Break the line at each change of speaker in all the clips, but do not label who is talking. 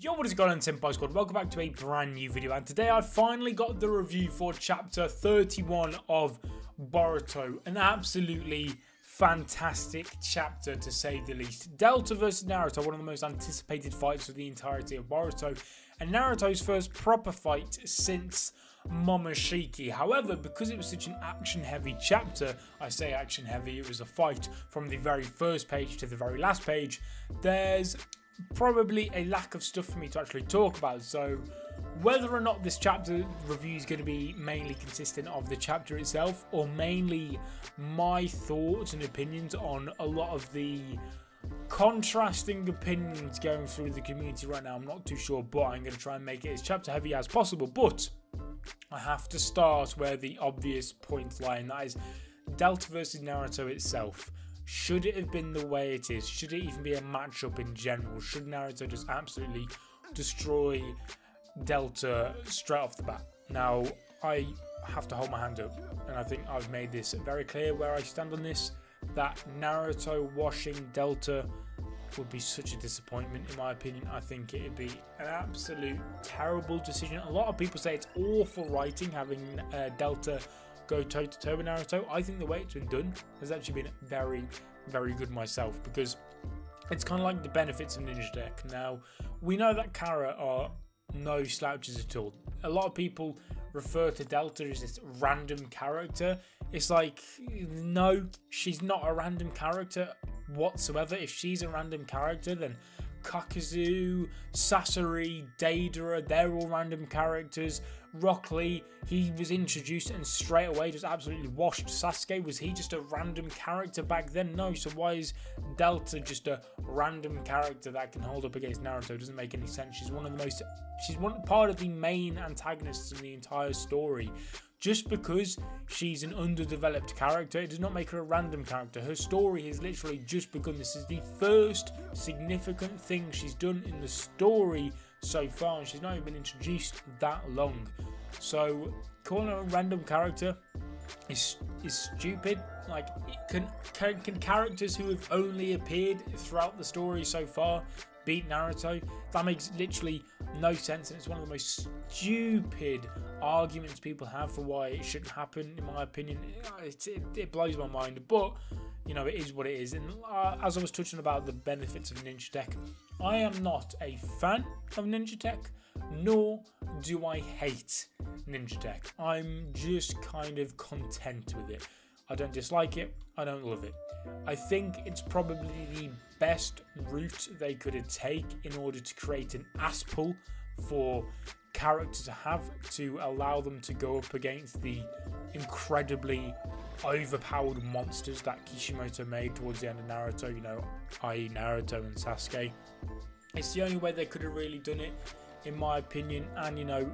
Yo, what is going on, Senpai Squad? Welcome back to a brand new video, and today I finally got the review for chapter 31 of Boruto. An absolutely fantastic chapter, to say the least. Delta versus Naruto, one of the most anticipated fights of the entirety of Boruto, and Naruto's first proper fight since Momoshiki. However, because it was such an action-heavy chapter, I say action-heavy, it was a fight from the very first page to the very last page, there's probably a lack of stuff for me to actually talk about. So whether or not this chapter review is going to be mainly consistent of the chapter itself, or mainly my thoughts and opinions on a lot of the contrasting opinions going through the community right now, I'm not too sure, but I'm going to try and make it as chapter heavy as possible. But I have to start where the obvious points lie, and that is Delta versus Naruto itself. Should it have been the way it is? Should it even be a matchup in general? Should Naruto just absolutely destroy Delta straight off the bat? Now, I have to hold my hand up, and I think I've made this very clear where I stand on this, that Naruto washing Delta would be such a disappointment in my opinion. I think it'd be an absolute terrible decision. A lot of people say it's awful writing having Delta go toe-to-toe with Naruto. I think the way it's been done has actually been very, very good myself, because it's kind of like the benefits of Ninja Deck. Now, we know that Kara are no slouches at all. A lot of people refer to Delta as this random character. It's like, no, she's not a random character whatsoever. If she's a random character, then Kakuzu, Sasori, Deidara, they're all random characters. Rock Lee, he was introduced and straight away just absolutely washed. Sasuke, was he just a random character back then? No, so why is Delta just a random character that can hold up against Naruto? It doesn't make any sense. She's part of the main antagonists in the entire story. Just because she's an underdeveloped character, it does not make her a random character. Her story has literally just begun. This is the first significant thing she's done in the story so far, and she's not even been introduced that long. So calling her a random character is stupid. Like, can characters who have only appeared throughout the story so far beat Naruto? That makes literally no sense, and it's one of the most stupid arguments people have for why it shouldn't happen. In my opinion, it blows my mind, but you know, it is what it is. And as I was touching about the benefits of Ninja Tech, I am not a fan of Ninja Tech, nor do I hate Ninja Tech. I'm just kind of content with it. I don't dislike it, I don't love it. I think it's probably the best route they could take in order to create an ass pull for characters to have, to allow them to go up against the incredibly overpowered monsters that Kishimoto made towards the end of Naruto, you know, i.e. Naruto and Sasuke. It's the only way they could have really done it, in my opinion. And you know,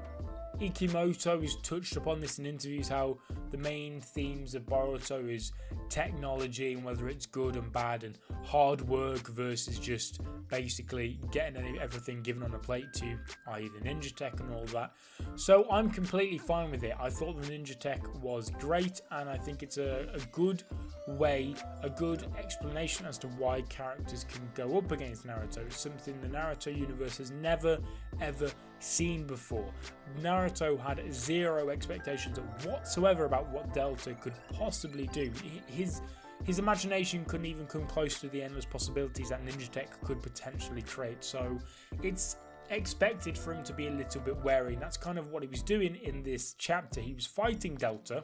Ikimoto has touched upon this in interviews, how the main themes of Boruto is technology and whether it's good and bad, and hard work versus just basically getting everything given on a plate to, i.e. the Ninja Tech and all that. So I'm completely fine with it. I thought the Ninja Tech was great, and I think it's a good way, a good explanation as to why characters can go up against Naruto. It's something the Naruto universe has never ever seen before. Naruto had zero expectations whatsoever about what Delta could possibly do. His imagination couldn't even come close to the endless possibilities that Ninja Tech could potentially create. So it's expected for him to be a little bit wary, and that's kind of what he was doing in this chapter. He was fighting Delta,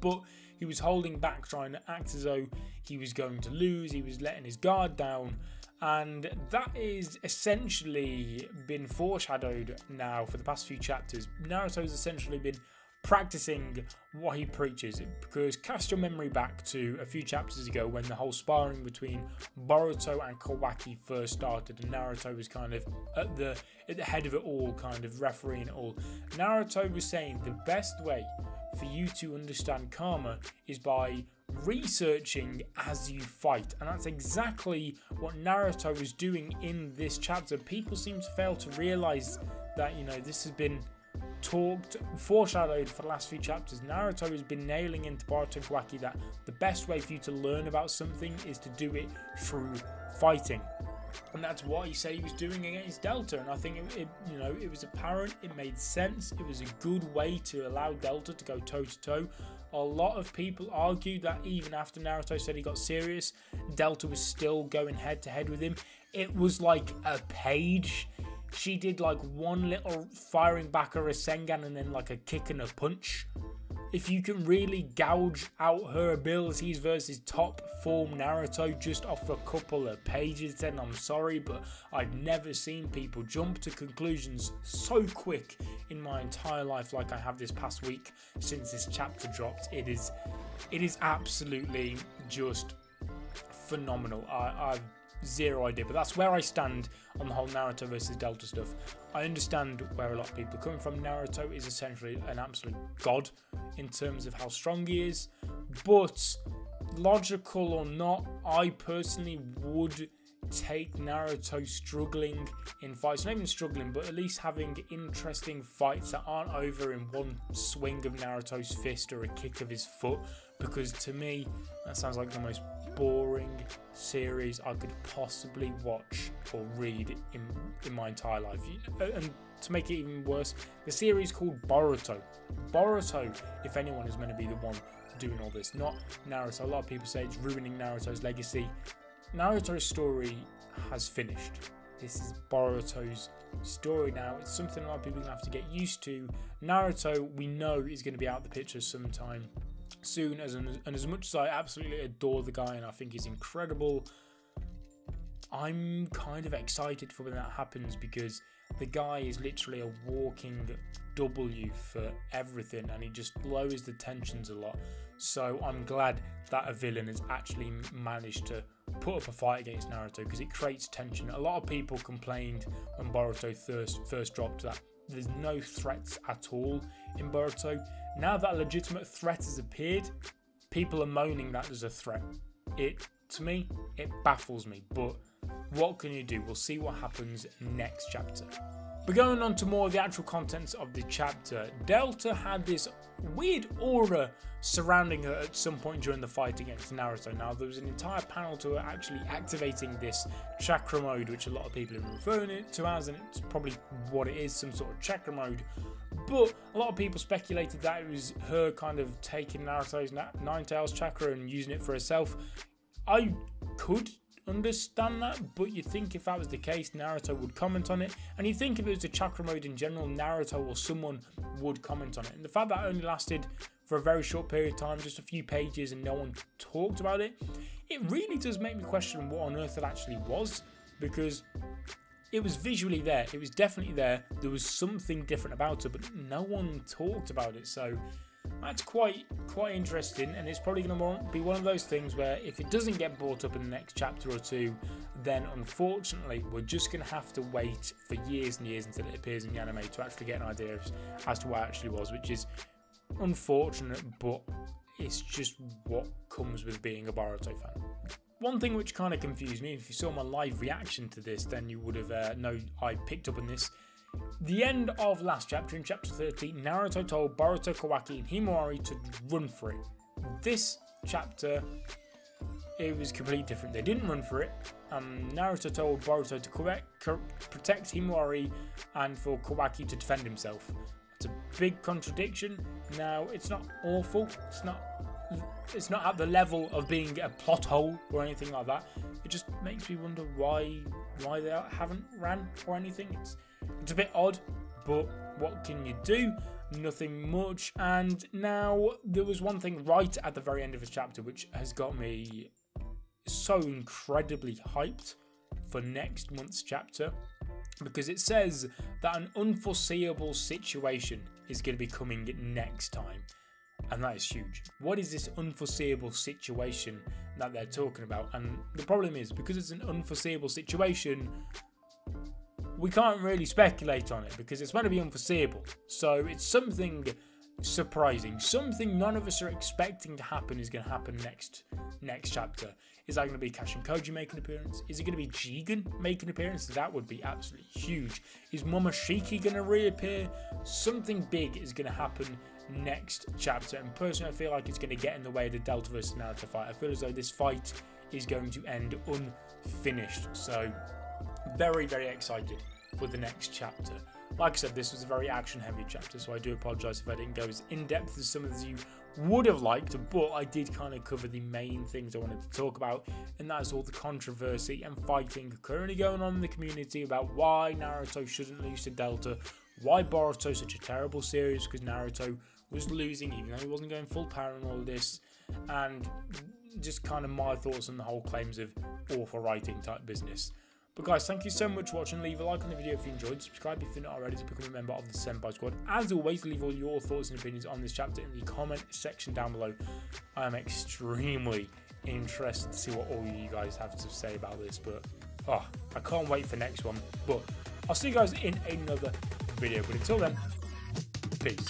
but he was holding back, trying to act as though he was going to lose. He was letting his guard down, and that is essentially been foreshadowed now for the past few chapters. Naruto's essentially been practicing what he preaches, because cast your memory back to a few chapters ago when the whole sparring between Boruto and Kawaki first started, and Naruto was kind of at the head of it all, kind of refereeing it all. Naruto was saying the best way for you to understand karma is by researching as you fight, and that's exactly what Naruto was doing in this chapter. People seem to fail to realize that, you know, this has been foreshadowed for the last few chapters. Naruto has been nailing into Boruto and Kawaki that the best way for you to learn about something is to do it through fighting. And that's what he said he was doing against Delta, and I think it was apparent, it made sense, it was a good way to allow Delta to go toe to toe. A lot of people argued that even after Naruto said he got serious, Delta was still going head to head with him. It was like a page. She did like one little firing back of a Rasengan and then like a kick and a punch. If you can really gouge out her abilities versus top form Naruto just off a couple of pages, then I'm sorry, but I've never seen people jump to conclusions so quick in my entire life like I have this past week since this chapter dropped. It is absolutely just phenomenal. I've zero idea, but that's where I stand on the whole Naruto versus Delta stuff. I understand where a lot of people are coming from. Naruto is essentially an absolute god in terms of how strong he is, but logical or not, I personally would take Naruto struggling in fights, not even struggling, but at least having interesting fights that aren't over in one swing of Naruto's fist or a kick of his foot, because to me that sounds like the most boring series I could possibly watch or read in my entire life. And to make it even worse, the series called Boruto. Boruto, if anyone, is meant to be the one doing all this, not Naruto. A lot of people say it's ruining Naruto's legacy. Naruto's story has finished. This is Boruto's story now. It's something a lot of people are going to have to get used to. Naruto, we know, is going to be out of the picture sometime soon, and as much as I absolutely adore the guy and I think he's incredible, I'm kind of excited for when that happens, because the guy is literally a walking W for everything and he just lowers the tensions a lot. So I'm glad that a villain has actually managed to put up a fight against Naruto, because it creates tension. A lot of people complained when Boruto first dropped that there's no threats at all in Boruto. Now that a legitimate threat has appeared, people are moaning that there's a threat. To me, it baffles me, but what can you do? We'll see what happens next chapter. But going on to more of the actual contents of the chapter, Delta had this weird aura surrounding her at some point during the fight against Naruto. Now, there was an entire panel to her actually activating this chakra mode, which a lot of people are referring it to as, and it's probably what it is, some sort of chakra mode. But a lot of people speculated that it was her kind of taking Naruto's Nine Tails chakra and using it for herself. I could understand that, but you'd think if that was the case, Naruto would comment on it, and you'd think if it was a chakra mode in general, Naruto or someone would comment on it. And the fact that it only lasted for a very short period of time, just a few pages, and no one talked about it, it really does make me question what on earth it actually was, because it was visually there, it was definitely there, there was something different about it, but no one talked about it. So that's quite interesting, and it's probably going to be one of those things where if it doesn't get brought up in the next chapter or two, then unfortunately we're just going to have to wait for years and years until it appears in the anime to actually get an idea as to what it actually was, which is unfortunate, but it's just what comes with being a Boruto fan. One thing which kind of confused me, if you saw my live reaction to this, then you would have known I picked up on this. The end of last chapter, in chapter 30, Naruto told Boruto, Kawaki and Himawari to run for it. This chapter, it was completely different. They didn't run for it. Naruto told Boruto to protect Himawari and for Kawaki to defend himself. It's a big contradiction. Now, it's not awful. It's not at the level of being a plot hole or anything like that. It just makes me wonder why they haven't ran or anything. It's a bit odd, but what can you do? Nothing much. And now there was one thing right at the very end of this chapter which has got me so incredibly hyped for next month's chapter, because it says that an unforeseeable situation is going to be coming next time. And that is huge. What is this unforeseeable situation that they're talking about? And the problem is, because it's an unforeseeable situation, we can't really speculate on it because it's meant to be unforeseeable. So it's something surprising, something none of us are expecting to happen is going to happen next chapter. Is that going to be Kashinkoji making an appearance? Is it going to be Jigen making an appearance? That would be absolutely huge. Is Momoshiki going to reappear? Something big is going to happen next chapter, and personally I feel like it's going to get in the way of the Delta vs Naruto fight. I feel as though this fight is going to end unfinished. So very, very excited for the next chapter. Like I said, this was a very action-heavy chapter, so I do apologise if I didn't go as in-depth as some of you would have liked, but I did kind of cover the main things I wanted to talk about, and that is all the controversy and fighting currently going on in the community about why Naruto shouldn't lose to Delta, why Boruto is such a terrible series because Naruto was losing even though he wasn't going full power and all this, and just kind of my thoughts on the whole claims of awful writing type business. But guys, thank you so much for watching. Leave a like on the video if you enjoyed. Subscribe if you're not already to become a member of the Senpai Squad. As always, leave all your thoughts and opinions on this chapter in the comment section down below. I am extremely interested to see what all you guys have to say about this. But I can't wait for next one. But I'll see you guys in another video. But until then, peace.